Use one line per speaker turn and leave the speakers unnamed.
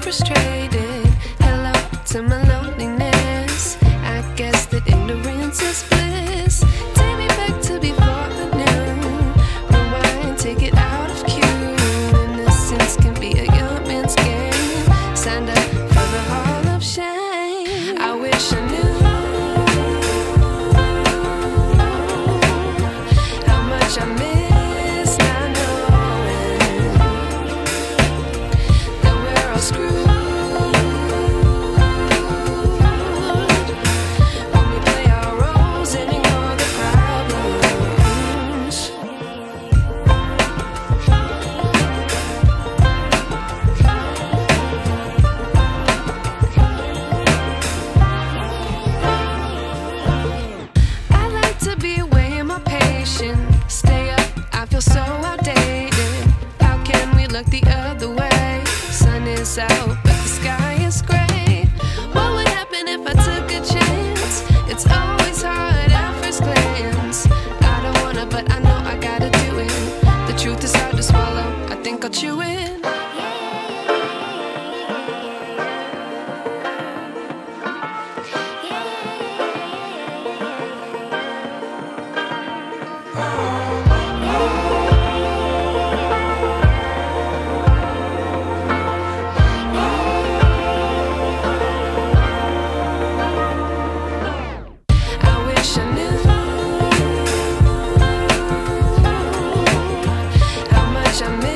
frustrated. Hello to my loneliness. I guess that ignorance is bliss. Take me back to before I knew. Rewind, take it out of cue. Innocence can be a young man's game. Signed up for the hall of shame. I wish I knew how much I miss not knowing that we're all screwed. Stay up, I feel so outdated. How can we look the other way? Sun is out, but the sky is gray. What would happen if I took a chance? It's always hard at first glance. I don't wanna, but I know I gotta do it. The truth is hard to swallow, I think I'll chew it. I miss